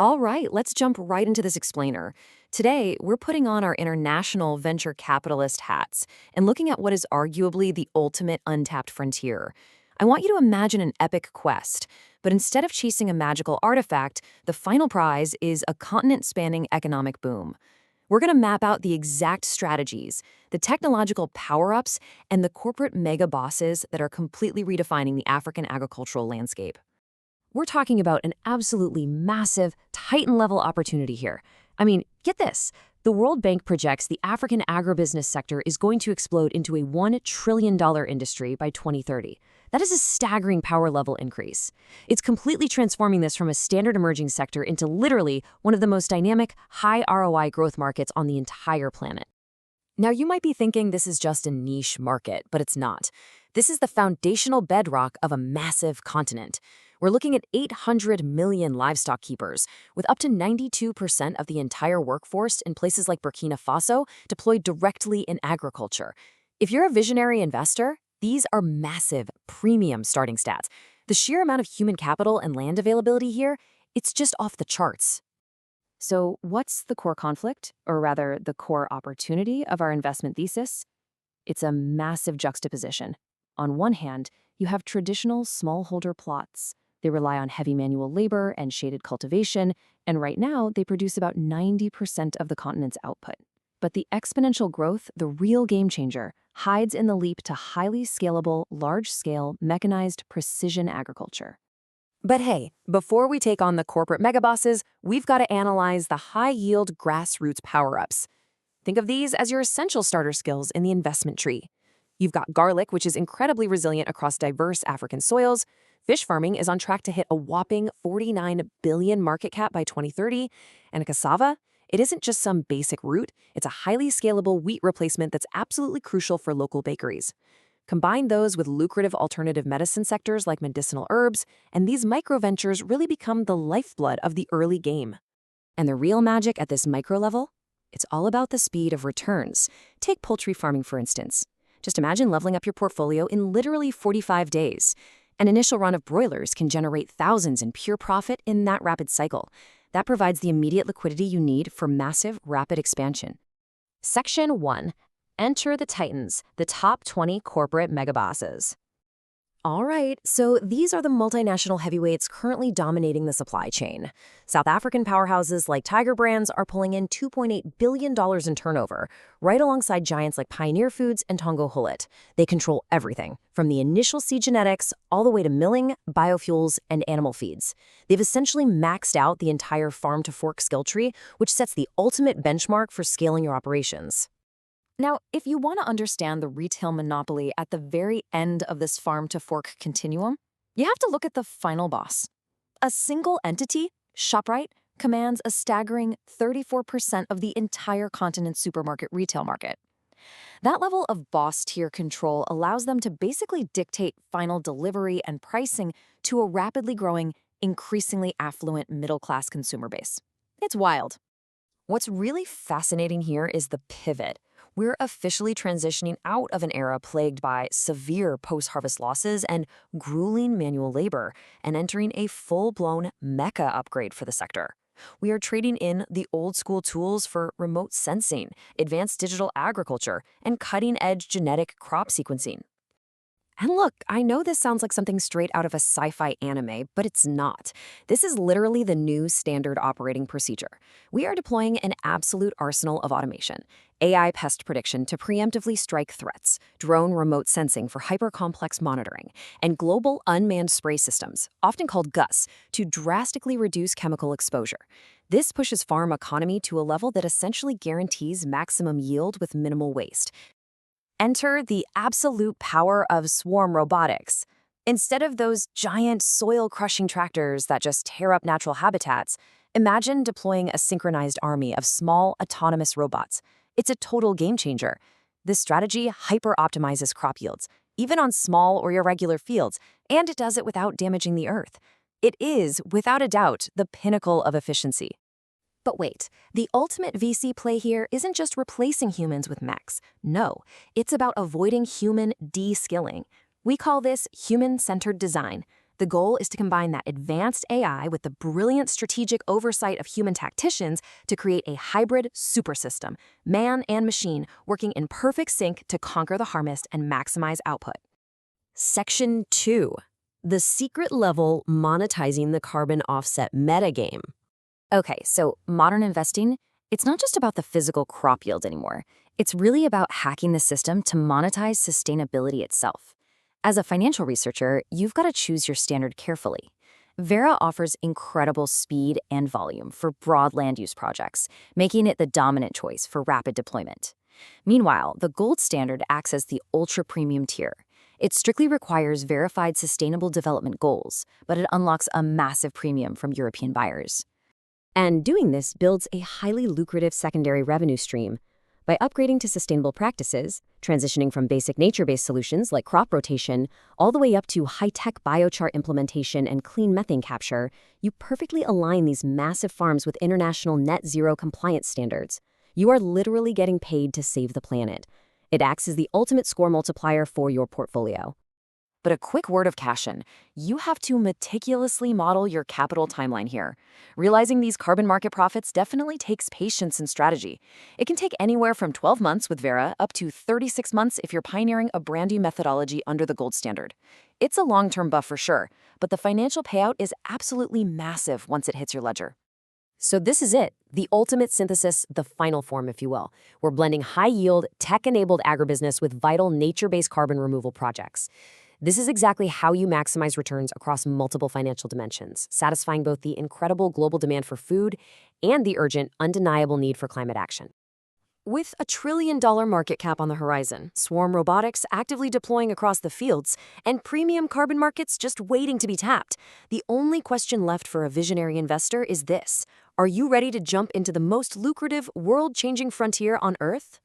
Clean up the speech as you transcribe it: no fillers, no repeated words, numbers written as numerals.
All right, let's jump right into this explainer. Today, we're putting on our international venture capitalist hats and looking at what is arguably the ultimate untapped frontier. I want you to imagine an epic quest, but instead of chasing a magical artifact, the final prize is a continent spanning economic boom. We're going to map out the exact strategies, the technological power ups, and the corporate mega bosses that are completely redefining the African agricultural landscape. We're talking about an absolutely massive, Titan-level opportunity here. I mean, get this. The World Bank projects the African agribusiness sector is going to explode into a $1 trillion industry by 2030. That is a staggering power-level increase. It's completely transforming this from a standard emerging sector into literally one of the most dynamic, high ROI growth markets on the entire planet. Now, you might be thinking this is just a niche market, but it's not. This is the foundational bedrock of a massive continent. We're looking at 800 million livestock keepers, with up to 92% of the entire workforce in places like Burkina Faso deployed directly in agriculture. If you're a visionary investor, these are massive, premium starting stats. The sheer amount of human capital and land availability here, it's just off the charts. So what's the core conflict, or rather the core opportunity of our investment thesis? It's a massive juxtaposition. On one hand, you have traditional smallholder plots. They rely on heavy manual labor and shaded cultivation, and right now they produce about 90% of the continent's output. But the exponential growth, the real game changer, hides in the leap to highly scalable, large-scale, mechanized precision agriculture. But hey, before we take on the corporate megabosses, we've got to analyze the high-yield grassroots power-ups. Think of these as your essential starter skills in the investment tree. You've got garlic, which is incredibly resilient across diverse African soils. Fish farming is on track to hit a whopping 49 billion market cap by 2030. And cassava, it isn't just some basic root, it's a highly scalable wheat replacement that's absolutely crucial for local bakeries. Combine those with lucrative alternative medicine sectors like medicinal herbs, and these micro-ventures really become the lifeblood of the early game. And the real magic at this micro level? It's all about the speed of returns. Take poultry farming, for instance. Just imagine leveling up your portfolio in literally 45 days. An initial run of broilers can generate thousands in pure profit in that rapid cycle. That provides the immediate liquidity you need for massive, rapid expansion. Section 1. Enter the Titans, the top 20 corporate megabosses. All right, so these are the multinational heavyweights currently dominating the supply chain. South African powerhouses like Tiger Brands are pulling in $2.8 billion in turnover, right alongside giants like Pioneer Foods and Tongo Hulett. They control everything, from the initial seed genetics all the way to milling, biofuels, and animal feeds. They've essentially maxed out the entire farm-to-fork skill tree, which sets the ultimate benchmark for scaling your operations. Now, if you want to understand the retail monopoly at the very end of this farm-to-fork continuum, you have to look at the final boss. A single entity, ShopRite, commands a staggering 34% of the entire continent's supermarket retail market. That level of boss-tier control allows them to basically dictate final delivery and pricing to a rapidly growing, increasingly affluent middle-class consumer base. It's wild. What's really fascinating here is the pivot. We're officially transitioning out of an era plagued by severe post-harvest losses and grueling manual labor and entering a full-blown mecca upgrade for the sector. We are trading in the old-school tools for remote sensing, advanced digital agriculture, and cutting-edge genetic crop sequencing. And look, I know this sounds like something straight out of a sci-fi anime, but it's not. This is literally the new standard operating procedure. We are deploying an absolute arsenal of automation, AI pest prediction to preemptively strike threats, drone remote sensing for hyper-complex monitoring, and global unmanned spray systems, often called GUS, to drastically reduce chemical exposure. This pushes farm economy to a level that essentially guarantees maximum yield with minimal waste. Enter the absolute power of swarm robotics. Instead of those giant soil-crushing tractors that just tear up natural habitats, imagine deploying a synchronized army of small, autonomous robots. It's a total game changer. This strategy hyper-optimizes crop yields, even on small or irregular fields, and it does it without damaging the earth. It is, without a doubt, the pinnacle of efficiency. But wait, the ultimate VC play here isn't just replacing humans with mechs. No, it's about avoiding human de-skilling. We call this human-centered design. The goal is to combine that advanced AI with the brilliant strategic oversight of human tacticians to create a hybrid super system, man and machine working in perfect sync to conquer the harvest and maximize output. Section 2. The secret level monetizing the carbon offset metagame. Okay, so modern investing, it's not just about the physical crop yield anymore. It's really about hacking the system to monetize sustainability itself. As a financial researcher, you've got to choose your standard carefully. Vera offers incredible speed and volume for broad land use projects, making it the dominant choice for rapid deployment. Meanwhile, the gold standard acts as the ultra-premium tier. It strictly requires verified sustainable development goals, but it unlocks a massive premium from European buyers. And doing this builds a highly lucrative secondary revenue stream. By upgrading to sustainable practices, transitioning from basic nature-based solutions like crop rotation, all the way up to high-tech biochar implementation and clean methane capture, you perfectly align these massive farms with international net zero compliance standards. You are literally getting paid to save the planet. It acts as the ultimate score multiplier for your portfolio. But a quick word of caution, you have to meticulously model your capital timeline here. Realizing these carbon market profits definitely takes patience and strategy. It can take anywhere from 12 months with Vera up to 36 months if you're pioneering a brand new methodology under the gold standard. It's a long-term buff for sure, but the financial payout is absolutely massive once it hits your ledger. So this is it, the ultimate synthesis, the final form, if you will. We're blending high-yield, tech-enabled agribusiness with vital nature-based carbon removal projects. This is exactly how you maximize returns across multiple financial dimensions, satisfying both the incredible global demand for food and the urgent, undeniable need for climate action. With a $1 trillion market cap on the horizon, swarm robotics actively deploying across the fields, and premium carbon markets just waiting to be tapped, the only question left for a visionary investor is this: are you ready to jump into the most lucrative, world-changing frontier on Earth?